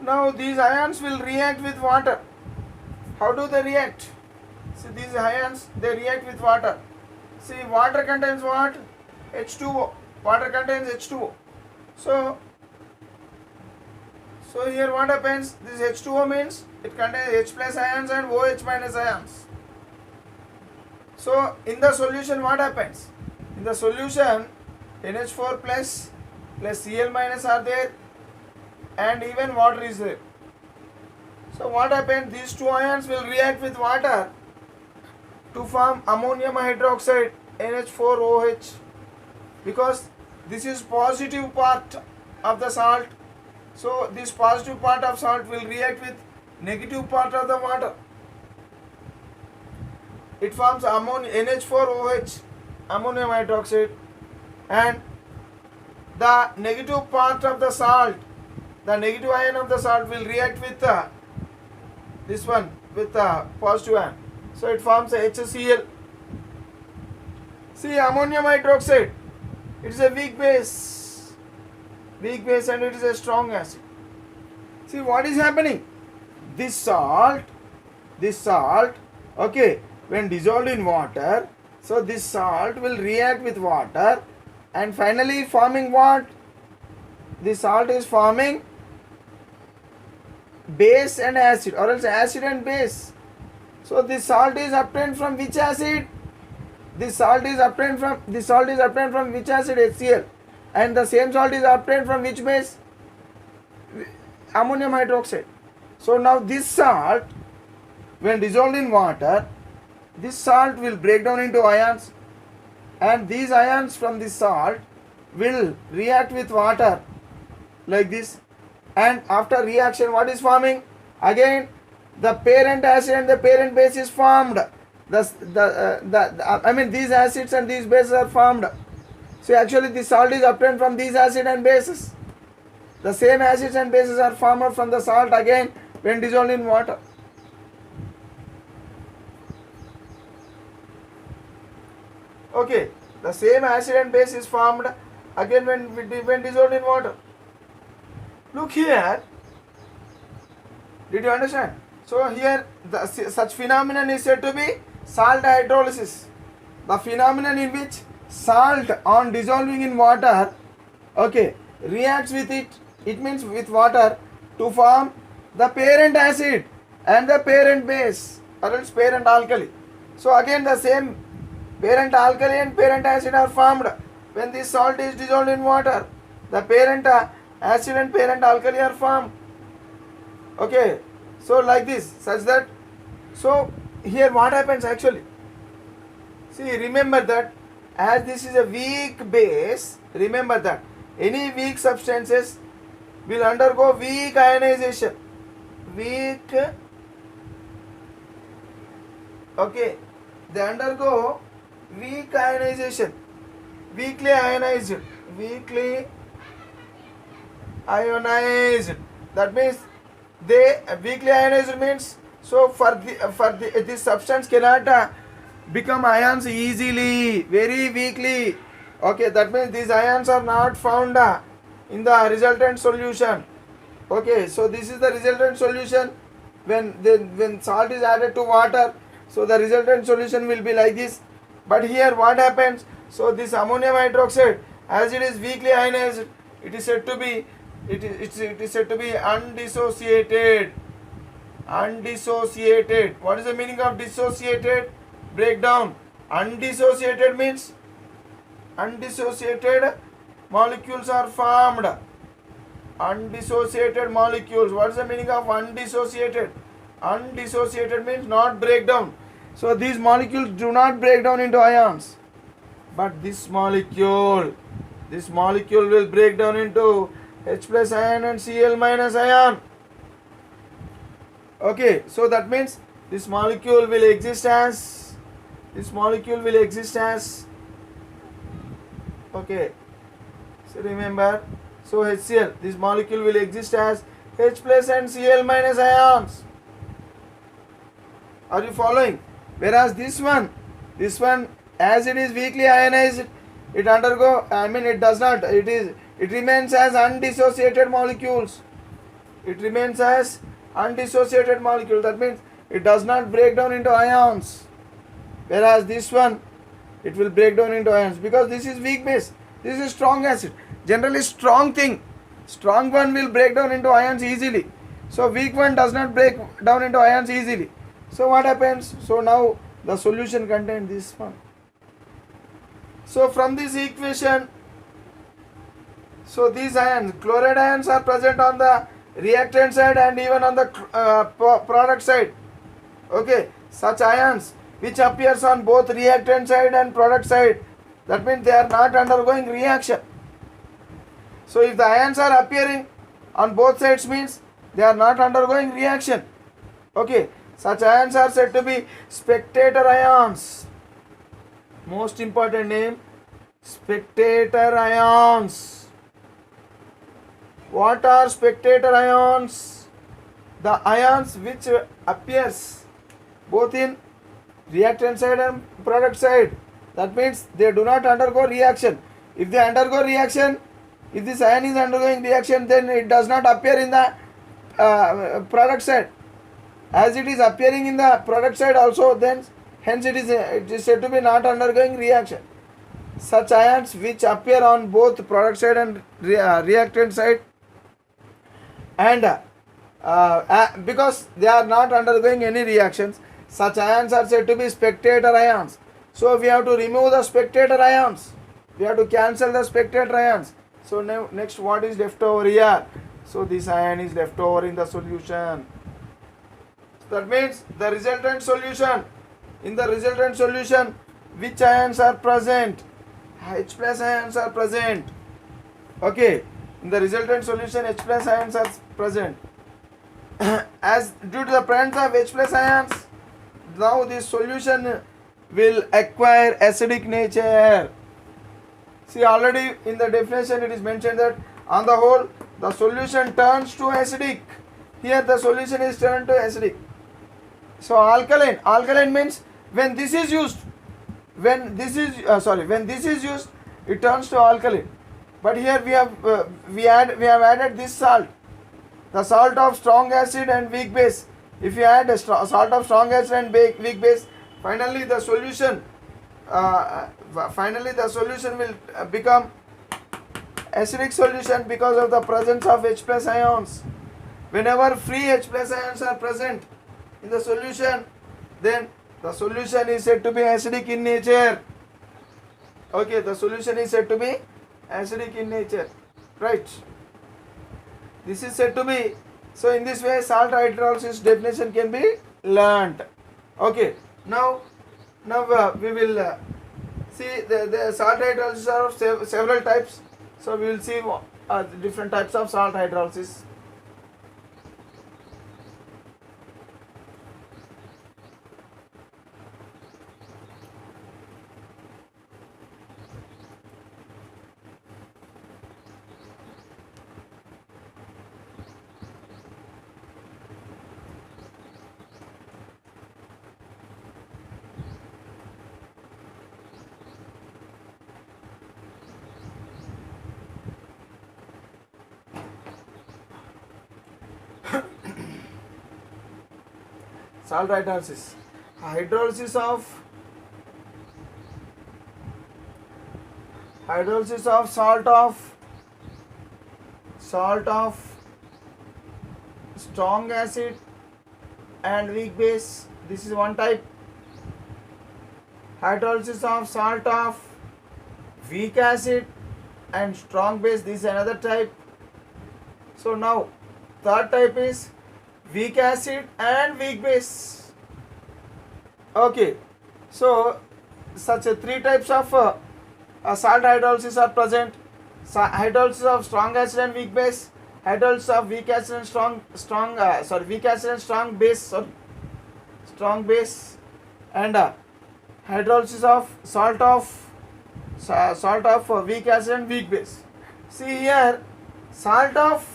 Now these ions will react with water. How do they react? See, these ions, they react with water. See, water contains what? H2O. Water contains H2O. So here what happens? This H2O means it contains H plus ions and OH minus ions. So in the solution what happens? In the solution NH4 plus Cl minus are there and even water is there. So what happens? These two ions will react with water to form ammonium hydroxide NH4OH, because this is positive part of the salt. So this positive part of salt will react with negative part of the water. It forms NH4OH, ammonium hydroxide, and the negative part of the salt, the negative ion of the salt will react with this one with the positive ion. So it forms a HCl. See, ammonium hydroxide, it is a weak base, and it is a strong acid. See what is happening? This salt, okay, when dissolved in water, so this salt will react with water and finally forming what? This salt is forming base and acid, or else acid and base. So this salt is obtained from which acid? This salt is obtained from which acid? HCl. And the same salt is obtained from which base? Ammonium hydroxide. So now this salt, when dissolved in water, this salt will break down into ions, and these ions from this salt will react with water like this, and after reaction what is forming? Again the parent acid and the parent base is formed. These acids and these bases are formed. So actually this salt is obtained from these acids and bases. The same acids and bases are formed from the salt again when dissolved in water. Okay, the same acid and base is formed again when dissolved in water. Look here. Did you understand? So here such phenomenon is said to be salt hydrolysis. The phenomenon in which salt on dissolving in water, okay, reacts with it means with water to form the parent acid and the parent base, or else parent alkali. So again the same parent alkali and parent acid are formed when this salt is dissolved in water. The parent acid and parent alkali are formed. Okay, so like this, such that, so here what happens actually? See, remember that as this is a weak base, remember that any weak substances will undergo weak ionization. Okay, they undergo weak ionization, weakly ionized. That means they weakly ionized means, so this substance cannot become ions easily, very weakly. Okay, that means these ions are not found in the resultant solution. Okay, so this is the resultant solution when salt is added to water. So the resultant solution will be like this. But here what happens? So this ammonium hydroxide, as it is weakly ionized, it is said to be undissociated. What is the meaning of dissociated? Breakdown. Undissociated means undissociated molecules are formed. Undissociated molecules. What is the meaning of undissociated? Undissociated means not breakdown. So these molecules do not break down into ions, but this molecule will break down into H plus ion and Cl minus ion. Okay, so that means this molecule will exist as okay, so remember, so HCl, this molecule will exist as H plus and Cl minus ions. Are you following? Whereas this one as it is weakly ionized, it does not, it remains as undissociated molecules. it remains as undissociated molecule. That means it does not break down into ions. Whereas this one, it will break down into ions because this is weak base. This is strong acid. Generally strong thing. Strong one will break down into ions easily. So weak one does not break down into ions easily. So what happens? So now the solution contains this one. So from this equation, so these ions, chloride ions are present on the reactant side and even on the product side. Okay, such ions which appears on both reactant side and product side, that means they are not undergoing reaction. So if the ions are appearing on both sides means they are not undergoing reaction. Okay, such ions are said to be spectator ions. Most important name, spectator ions. What are spectator ions? The ions which appears both in reactant side and product side. That means they do not undergo reaction. If they undergo reaction, if this ion is undergoing reaction, then it does not appear in the product side. As it is appearing in the product side also, then hence it is said to be not undergoing reaction. Such ions which appear on both product side and reactant side, and because they are not undergoing any reactions, such ions are said to be spectator ions. So we have to remove the spectator ions. We have to cancel the spectator ions. So now next, what is left over here? So this ion is left over in the solution. That means the resultant solution. In the resultant solution, which ions are present? H plus ions are present. Okay. In the resultant solution, H plus ions are present. As due to the presence of H plus ions, now this solution will acquire acidic nature. See, already in the definition it is mentioned that on the whole the solution turns to acidic. Here the solution is turned to acidic. So alkaline means when this is used, when this is used, it turns to alkaline. But here we have added this salt, the salt of strong acid and weak base. If you add a salt of strong acid and weak base, finally the solution will become acidic solution because of the presence of H plus ions. Whenever free H plus ions are present in the solution, then the solution is said to be acidic in nature. Okay, the solution is said to be acidic in nature, right? This is said to be. So in this way, salt hydrolysis definition can be learnt. Okay, now we will see the salt hydrolysis are of several types. So we will see different types of salt hydrolysis. Salt hydrolysis. Hydrolysis of salt of strong acid and weak base. This is one type. Hydrolysis of salt of weak acid and strong base. This is another type. So now third type is weak acid and weak base. Okay, so such three types of salt hydrolysis are present. Hydrolysis of strong acid and weak base, hydrolysis of weak acid and strong base, and hydrolysis of salt of weak acid and weak base. See here, salt of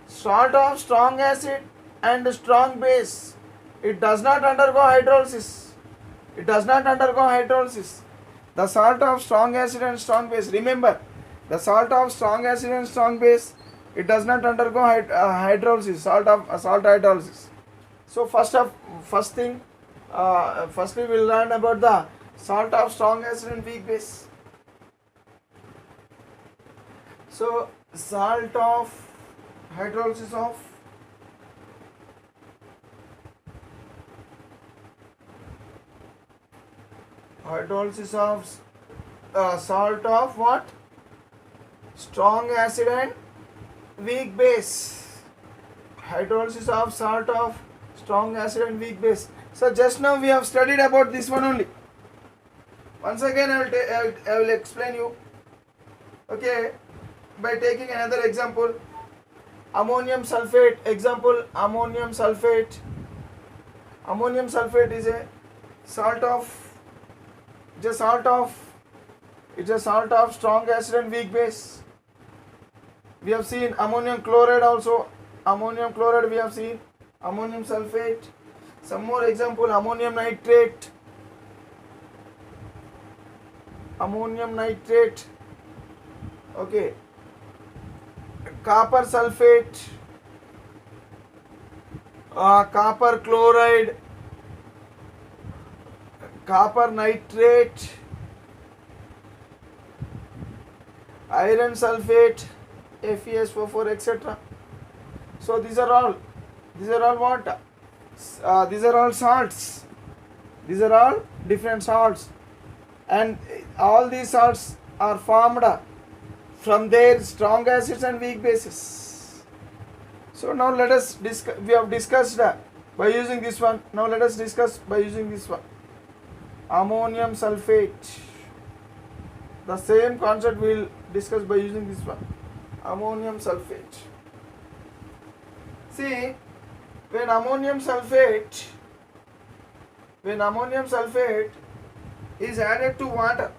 strong acid and strong base, it does not undergo hydrolysis. The salt of strong acid and strong base, remember, the salt of strong acid and strong base it does not undergo hydrolysis, salt hydrolysis. So firstly we'll learn about the salt of strong acid and weak base. So salt of hydrolysis of salt of what? Strong acid and weak base. Hydrolysis of salt of strong acid and weak base. So just now we have studied about this one only. Once again I will explain you. Okay, by taking another example, ammonium sulfate. Example, ammonium sulfate. Ammonium sulfate is a salt of strong acid and weak base. We have seen ammonium chloride also. Ammonium chloride we have seen. Ammonium sulfate. Some more example, ammonium nitrate. Ammonium nitrate. Okay. Copper sulfate. Copper chloride. Copper nitrate. Iron sulfate, FeSO4, etc. So these are all what? These are all salts. These are all different salts, and all these salts are formed from their strong acids and weak bases. So now let us discuss. We have discussed by using this one. Now let us discuss by using this one. Ammonium sulfate. The same concept we will discuss by using this one. Ammonium sulfate. See, when ammonium sulfate is added to water,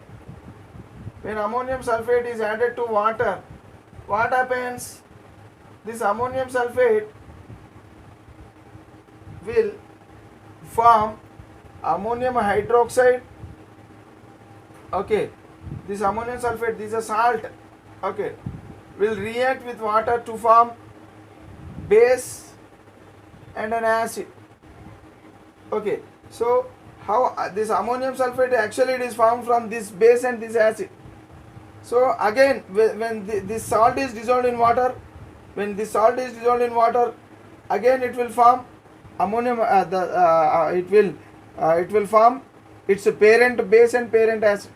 what happens? This ammonium sulfate will form ammonium hydroxide. Okay, this ammonium sulfate, this is a salt. Okay, will react with water to form base and an acid. Okay, so how this ammonium sulfate actually it is formed from this base and this acid. So again, when this salt is dissolved in water, again it will form ammonium. It will form its parent base and parent acid.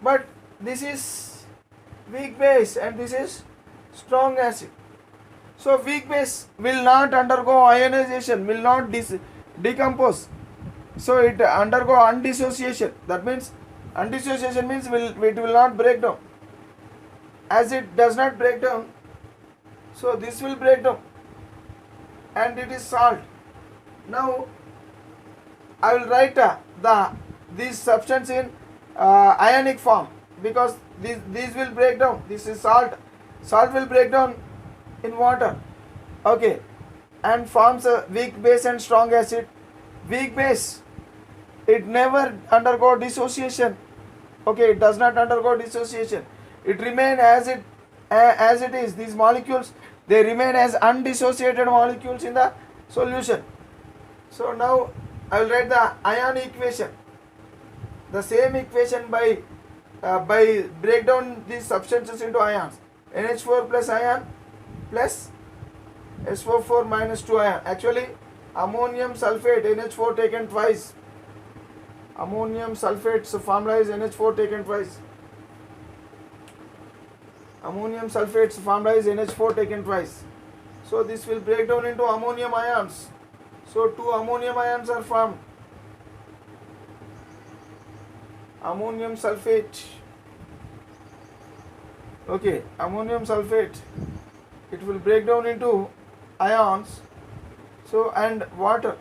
But this is weak base and this is strong acid. So weak base will not undergo ionization, will not decompose. So it undergo undissociation. That means undissociation means it will not break down. As it does not break down, so this will break down, and it is salt. Now I will write this substance in ionic form, because these will break down. This is salt. Salt will break down in water. Okay, and forms a weak base and strong acid. Weak base, it never undergo dissociation. Okay, it does not undergo dissociation. It remains as it is. These molecules, they remain as undissociated molecules in the solution. So now I will write the ion equation. The same equation by break down these substances into ions. NH4 plus ion plus SO4 minus 2 ion. Actually, ammonium sulfate NH4 taken twice. Ammonium sulfate's formula is NH4 taken twice. Ammonium sulfate's formula is NH4 taken twice. So this will break down into ammonium ions. So 2 ammonium ions are formed. Ammonium sulfate. Okay, ammonium sulfate, it will break down into ions. So, and water.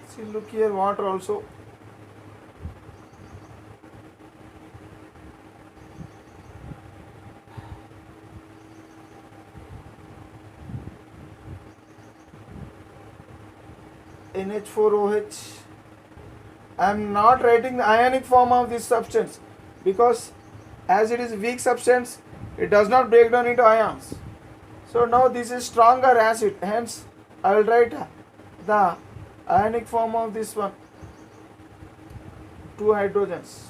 See, look here, water also. NH4OH. I am not writing the ionic form of this substance because as it is weak substance, It does not break down into ions. So now this is stronger acid. Hence, I will write the ionic form of this one. 2 hydrogens.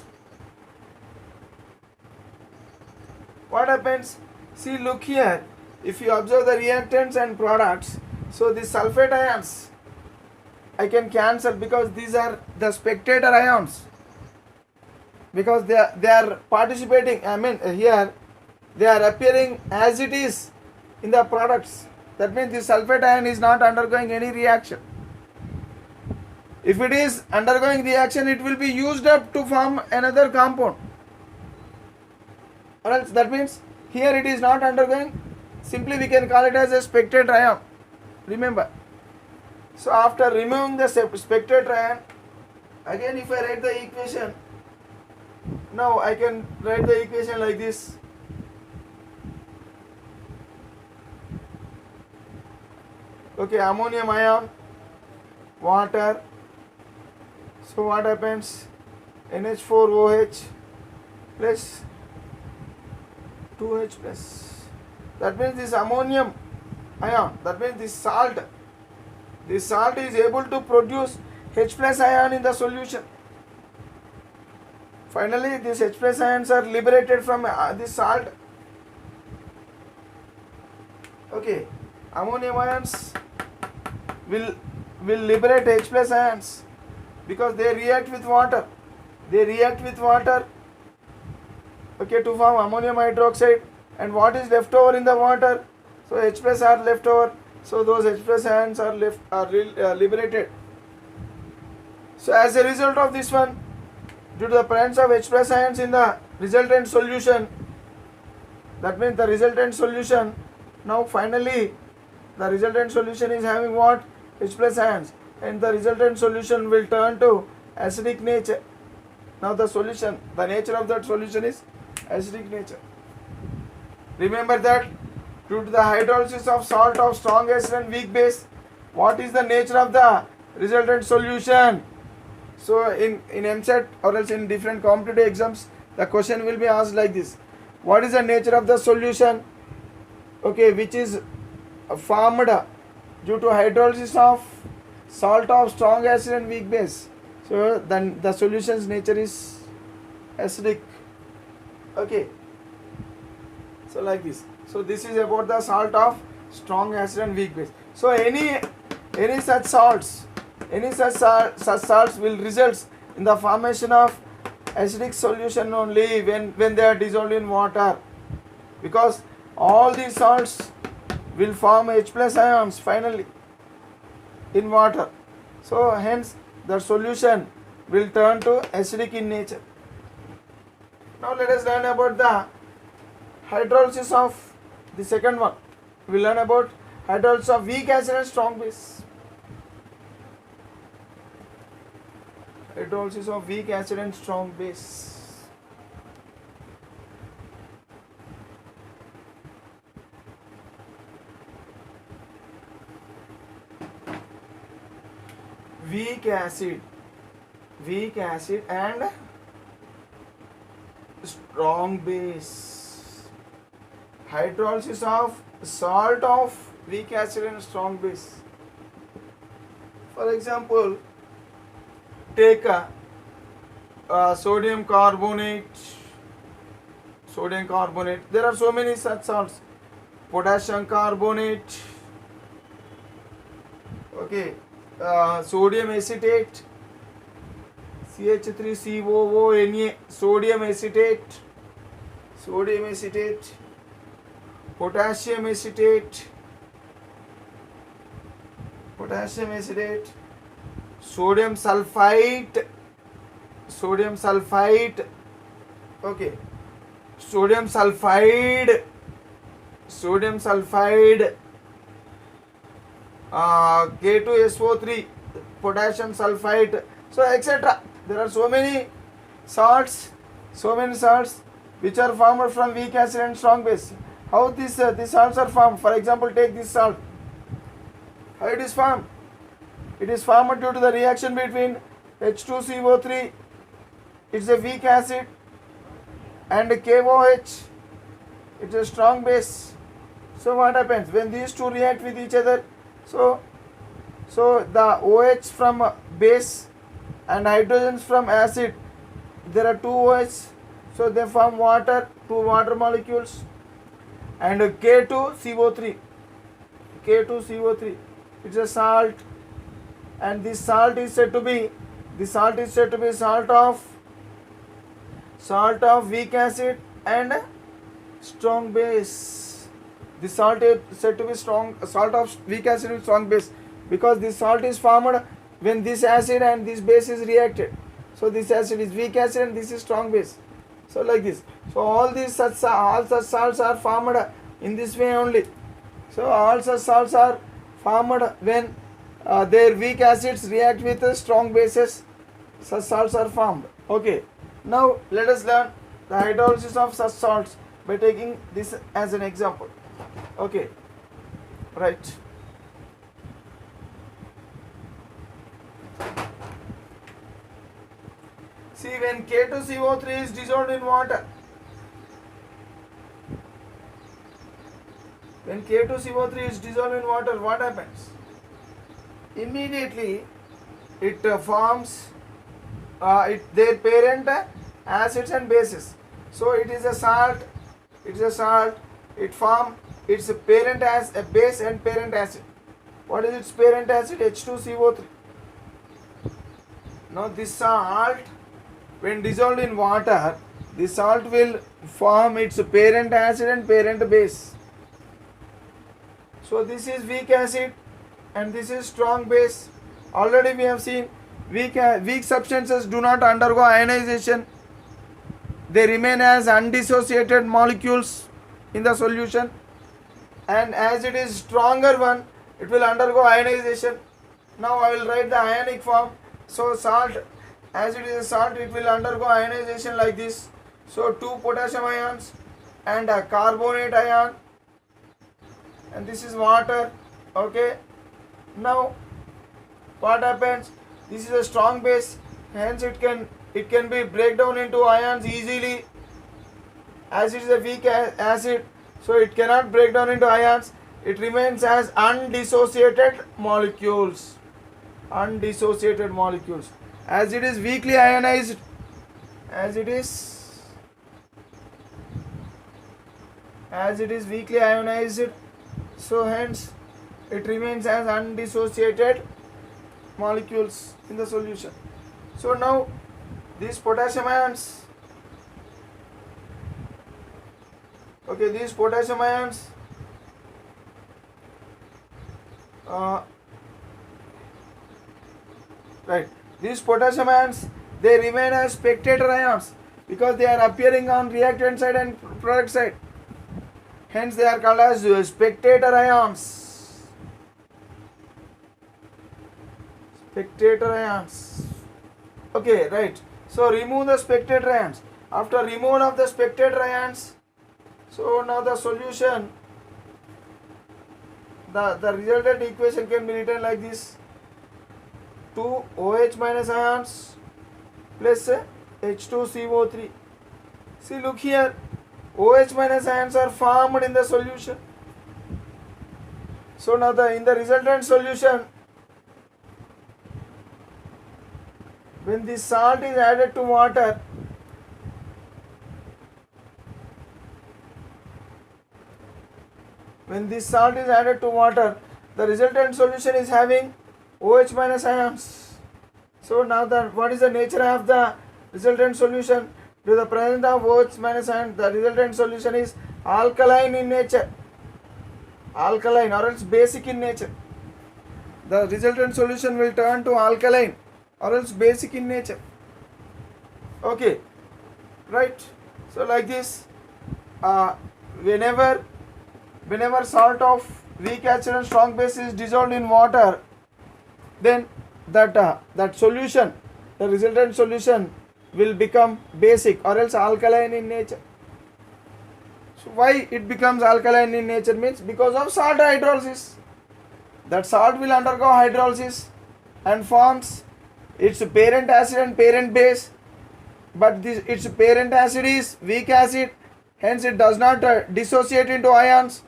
What happens? See, look here. If you observe the reactants and products, so the sulfate ions I can cancel because these are the spectator ions. Because they are participating. I mean here they are appearing as it is in the products. That means the sulfate ion is not undergoing any reaction. If it is undergoing reaction, it will be used up to form another compound. Or else that means here it is not undergoing. Simply we can call it as a spectator ion. Remember. So after removing the spectator ion, again if I write the equation, now I can write the equation like this. Okay, ammonium ion, water. So what happens? NH4OH plus 2H plus. That means this ammonium ion, that means this salt is able to produce H plus ion in the solution. Finally, these H plus ions are liberated from this salt. Okay, ammonium ions will liberate H plus ions because they react with water. Okay, to form ammonium hydroxide. And what is left over in the water? So H plus are left over. So those H plus ions are liberated. So as a result of this one, due to the presence of H plus ions in the resultant solution, that means the resultant solution, now finally the resultant solution is having what? H plus ions, and the resultant solution will turn to acidic nature. Now the solution, the nature of that solution is acidic nature. Remember that due to the hydrolysis of salt of strong acid and weak base, what is the nature of the resultant solution? So in MSET or else in different competitive exams, the question will be asked like this. What is the nature of the solution? Okay, which is formed due to hydrolysis of salt of strong acid and weak base. So then the solution's nature is acidic. Okay. So like this. So this is about the salt of strong acid and weak base. So any such salts will result in the formation of acidic solution only when they are dissolved in water, because all these salts will form H plus ions finally in water. So hence the solution will turn to acidic in nature. Now let us learn about the hydrolysis of the second one. We learn about hydrolysis of weak acid and strong base. Hydrolysis of weak acid and strong base. Weak acid and strong base. Hydrolysis of salt of weak acid and strong base. For example, take sodium carbonate. There are so many such salts. Potassium carbonate. Okay. Sodium acetate. CH3COONA. Sodium acetate. Potassium acetate. Sodium sulfite. Okay. Sodium sulfide. K2SO3, potassium sulfite. So etc. There are so many salts which are formed from weak acid and strong base. How these salts are formed? For example, take this salt. How it is formed? It is formed due to the reaction between H2CO3, it's a weak acid, and KOH, It's a strong base. So what happens when these two react with each other? So the OH from base and hydrogens from acid, there are two OH, so they form water, two water molecules, and K2CO3. K2CO3. It's a salt, and this salt is said to be salt of weak acid and strong base. The salt is said to be salt of weak acid with strong base, because this salt is formed when this acid and this base is reacted. So this acid is weak acid and this is strong base. So like this. So all such salts are formed in this way only. So all such salts are formed when their weak acids react with strong bases. Such salts are formed. Okay. Now let us learn the hydrolysis of such salts by taking this as an example. Okay. Right. See, when K2CO3 is dissolved in water, what happens? Immediately it forms their parent acids and bases. So it is a salt. It forms its parent as a base and parent acid. What is its parent acid? H2CO3. Now this salt, when dissolved in water, the salt will form its parent acid and parent base. So this is weak acid and this is strong base. Already we have seen weak substances do not undergo ionization. They remain as undissociated molecules in the solution, and as it is stronger one, it will undergo ionization. Now I will write the ionic form. So salt, as it is a salt, it will undergo ionization like this. So 2 potassium ions and a carbonate ion, and this is water. Okay. Now what happens? This is a strong base, hence it can be break down into ions easily. As it is a weak acid, so it cannot break down into ions. It remains as undissociated molecules. As it is weakly ionized, so hence it remains as undissociated molecules in the solution. So now these potassium ions, these potassium ions, they remain as spectator ions because they are appearing on reactant side and product side. Hence they are called as spectator ions. Okay, right. So remove the spectator ions. After removal of the spectator ions, so now the solution, the resultant equation can be written like this: 2 OH minus ions plus H2CO3. See, look here, OH minus ions are formed in the solution. So now in the resultant solution, when this salt is added to water, the resultant solution is having OH minus ions. So now what is the nature of the resultant solution? Due to the presence of OH minus ions, the resultant solution is alkaline in nature, or else basic in nature. The resultant solution will turn to alkaline or else basic in nature. Okay, right. So like this, whenever salt of weak acid and strong base is dissolved in water, then that solution, the resultant solution, will become basic or else alkaline in nature. So why it becomes alkaline in nature means because of salt hydrolysis. That salt will undergo hydrolysis and forms its parent acid and parent base, but its parent acid is weak acid hence it does not dissociate into ions.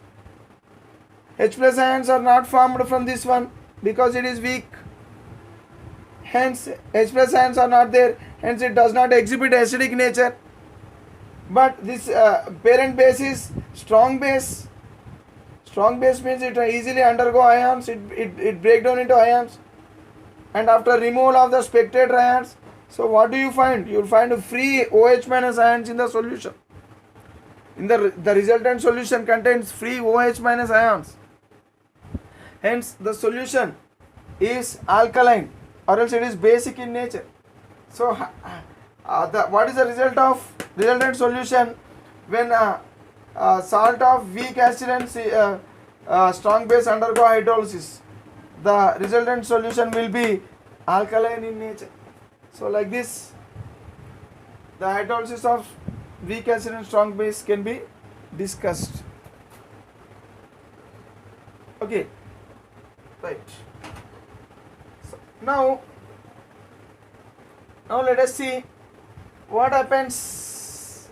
H plus ions are not formed from this one because it is weak. Hence H plus ions are not there, hence it does not exhibit acidic nature. But this parent base is strong base. Strong base means it easily undergo ions, it break down into ions, and after removal of the spectator ions, so what do you find? You will find free OH minus ions in the solution. In the resultant solution contains free OH minus ions. Hence the solution is alkaline, or else it is basic in nature. So what is the result of resultant solution when salt of weak acid and strong base undergo hydrolysis? The resultant solution will be alkaline in nature. So like this, the hydrolysis of weak acid and strong base can be discussed. Okay, right. So now let us see what happens.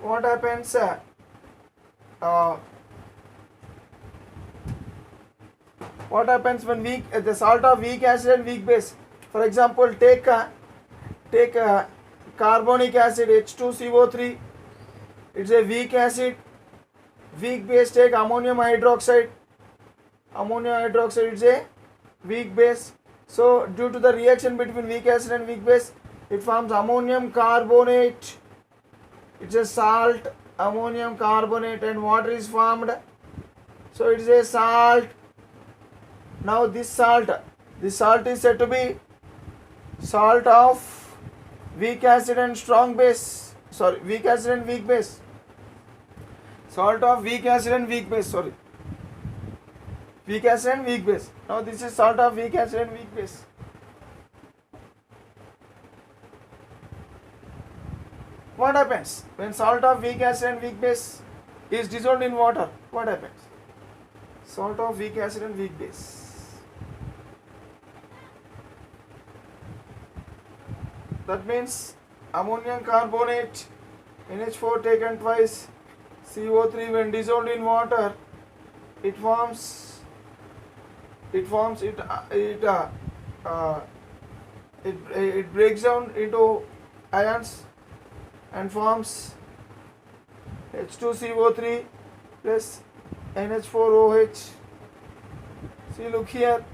What happens when the salt of weak acid and weak base? For example, take carbonic acid H2CO3. It's a weak acid. Weak base, take ammonium hydroxide. Ammonium hydroxide is a weak base. So due to the reaction between weak acid and weak base, it forms ammonium carbonate. It's a salt, ammonium carbonate, and water is formed. So it is a salt. Now this salt is said to be salt of weak acid and strong base. Sorry, weak acid and weak base. Salt of weak acid and weak base. Sorry, weak acid and weak base. Now this is salt of weak acid and weak base. What happens when salt of weak acid and weak base is dissolved in water? What happens? Salt of weak acid and weak base. That means ammonium carbonate, NH4 taken twice, CO3 when dissolved in water, it breaks down into ions and forms H2CO3 plus NH4OH. See, look here.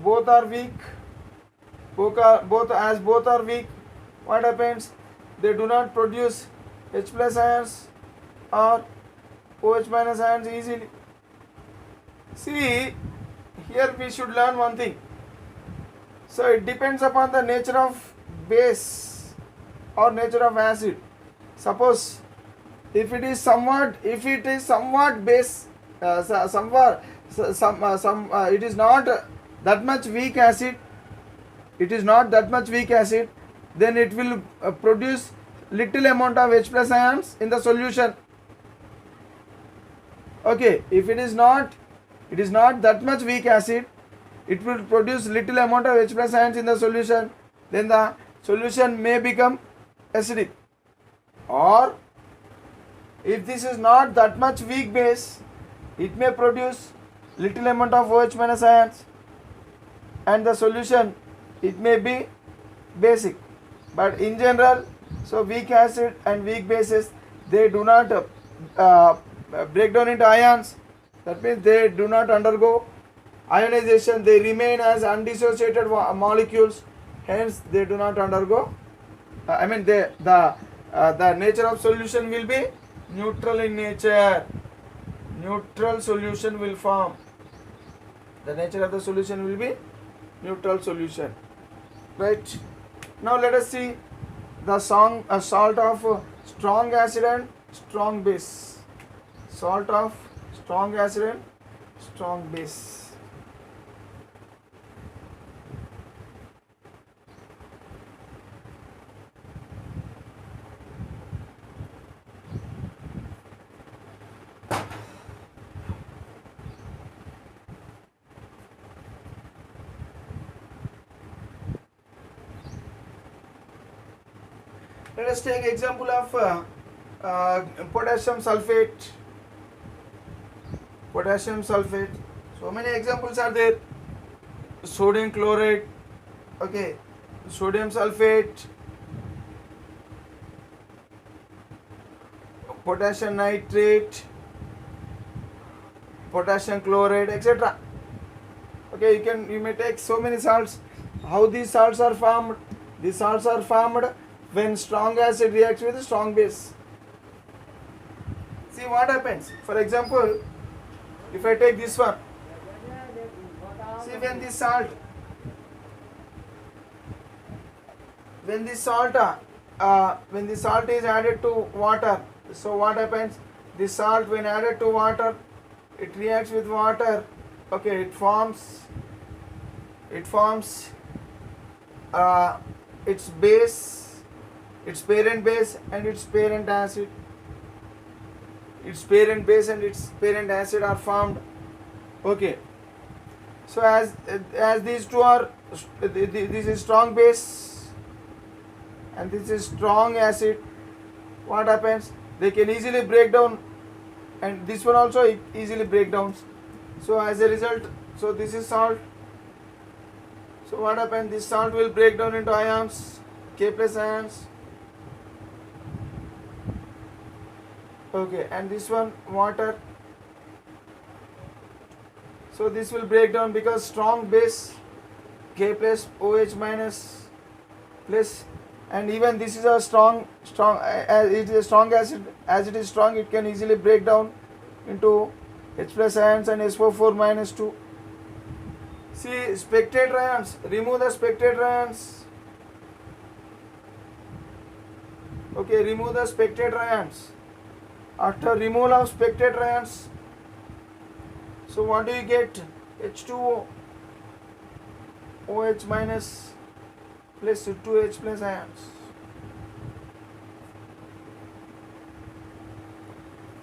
Both are weak. Both are weak, what happens? They do not produce H plus ions or OH minus ions easily. See, here we should learn one thing. So it depends upon the nature of base or nature of acid. Suppose if it is somewhat base, it is not that much weak acid. Then it will produce little amount of H plus ions in the solution. Okay, if it is not that much weak acid, it will produce little amount of H plus ions in the solution. Then the solution may become acidic. Or if this is not that much weak base, it may produce little amount of OH minus ions, and the solution, it may be basic. But in general, so weak acid and weak bases, they do not break down into ions. That means they do not undergo ionization. They remain as undissociated molecules. Hence, they do not undergo. The nature of solution will be neutral in nature. Neutral solution will form. The nature of the solution will be neutral solution. Right. Now let us see the salt of strong acid and strong base. Salt of strong acid and strong base. Let us take example of potassium sulfate. Potassium sulfate. So many examples are there. Sodium chloride. Okay. Sodium sulfate. Potassium nitrate. Potassium chloride, etc. Okay, you may take so many salts. How these salts are formed? These salts are formed when strong acid reacts with strong base. See what happens. For example, if I take this one, see when this salt is added to water, so what happens? This salt when added to water, it reacts with water. Okay, it forms its base, its parent base and its parent acid. Its parent base and its parent acid are formed. Okay, so as these two are, this is strong base and this is strong acid, what happens? They can easily break down, and this one also easily break down. So as a result, so this is salt. So what happens? This salt will break down into ions, K plus ions. Okay, and this one water. So this will break down because strong base, K plus OH minus plus, and even this is a strong as it is a strong acid. As it is strong, it can easily break down into H plus ions and SO4 minus 2. See spectator ions. Remove the spectator ions. Okay, remove the spectator ions. After removal of spectator ions, so what do you get? H2O, OH minus plus 2H plus ions.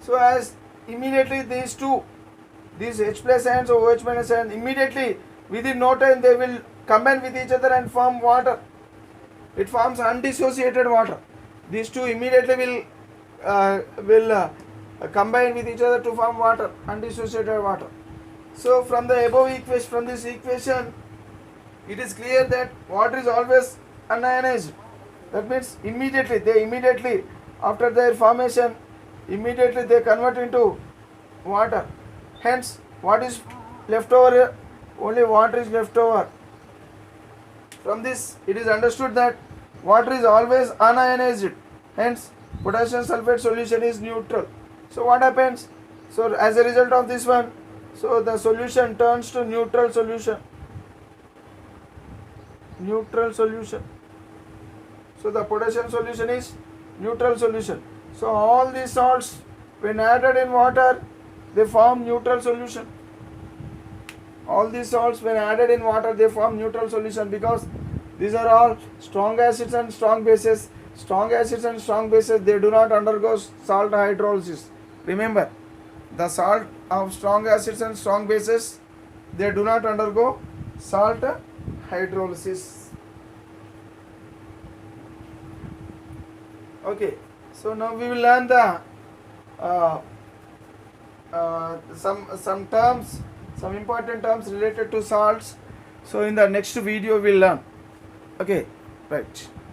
So as immediately these H plus ions or OH minus ions, immediately within no time they will combine with each other and form water. It forms undissociated water. These two immediately will combine with each other to form water, undissociated water. So from the above equation, from this equation, it is clear that water is always unionized. That means immediately after their formation, immediately they convert into water. Hence, what is left over here? Only water is left over. From this, it is understood that water is always unionized. Hence, potassium sulfate solution is neutral. So what happens? So as a result of this one, so the solution turns to neutral solution. Neutral solution. So the potassium solution is neutral solution. So all these salts, when added in water, they form neutral solution. All these salts, when added in water, they form neutral solution because these are all strong acids and strong bases. Strong acids and strong bases, they do not undergo salt hydrolysis. Remember, the salt of strong acids and strong bases, they do not undergo salt hydrolysis. Okay, so now we will learn the some terms, some important terms related to salts. So in the next video we will learn. Okay, right.